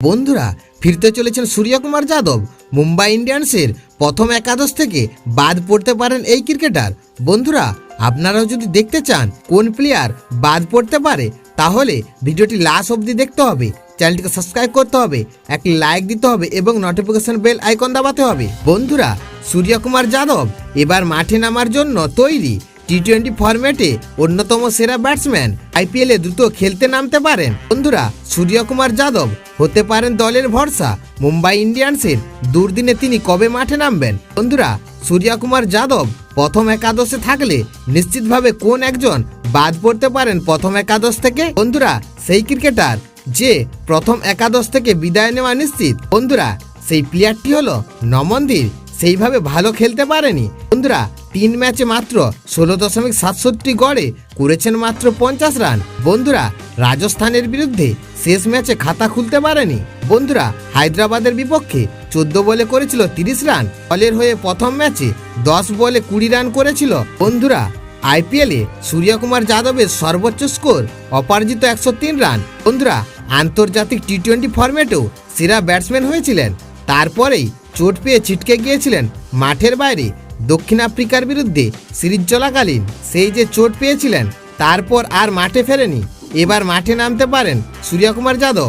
বন্ধুরা, ফিরতে চলেছেন সূর্যকুমার যাদব। মুম্বাই ইন্ডিয়ান্সের প্রথম একাদশ থেকে বাদ পড়তে পারেন এই ক্রিকেটার। বন্ধুরা, আপনারাও যদি দেখতে চান কোন প্লেয়ার বাদ পড়তে পারে, তাহলে ভিডিওটি লাস্ট অবধি দেখতে হবে। চ্যানেলটিকে সাবস্ক্রাইব করতে হবে, একটি লাইক দিতে হবে এবং নোটিফিকেশন বেল আইকন দাবাতে হবে। বন্ধুরা, সূর্যকুমার যাদব এবার মাঠে নামার জন্য তৈরি। টি-20 ফরম্যাটে অন্যতম সেরা ব্যাটসম্যান, আইপিএলে দ্রুত খেলতে নামতে পারেন। বন্ধুরা, সূর্যকুমার যাদব হতে পারেন দলের ভরসা। মুম্বাই ইন্ডিয়ান্সের দুর্দিনে তিনি কবে মাঠে নামবেন? বন্ধুরা, সূর্যকুমার যাদব প্রথম একাদশে থাকলে নিশ্চিতভাবে কোন একজন বাদ পড়তে পারেন প্রথম একাদশ থেকে? বন্ধুরা, সেই ক্রিকেটার যে প্রথম একাদশ থেকে বিদায় নেওয়া নিশ্চিত। বন্ধুরা, সেই প্লেয়ারটি হলো নমনদীপ। সেইভাবে ভালো খেলতে পারেনি। বন্ধুরা, 3 ম্যাচে মাত্র 16.67 গড়ে করেছেন মাত্র 50 রান। বন্ধুরা, রাজস্থানের বিরুদ্ধে শেষ ম্যাচে খাতা খুলতে পারেনি। বন্ধুরা, হায়দ্রাবাদের বিপক্ষে 14 বলে করেছিল 30 রান। দলের হয়ে প্রথম ম্যাচে 10 বলে 20 রান করেছিল। বন্ধুরা, আইপিএলে সূর্যকুমার যাদবের সর্বোচ্চ স্কোর অপরাজিত 103 রান। বন্ধুরা, আন্তর্জাতিক টি-20 ফরম্যাটেও সেরা ব্যাটসম্যান হয়েছিলেন। তারপরেই চোট পেয়ে ছিটকে গিয়েছিলেন মাঠের বাইরে। দক্ষিণ আফ্রিকার বিরুদ্ধে সিরিজ চলাকালীন সেই যে চোট পেয়েছিলেন, তারপর আর মাঠে ফেরেনি। এবার মাঠে নামতে পারেন সূর্যকুমার যাদব।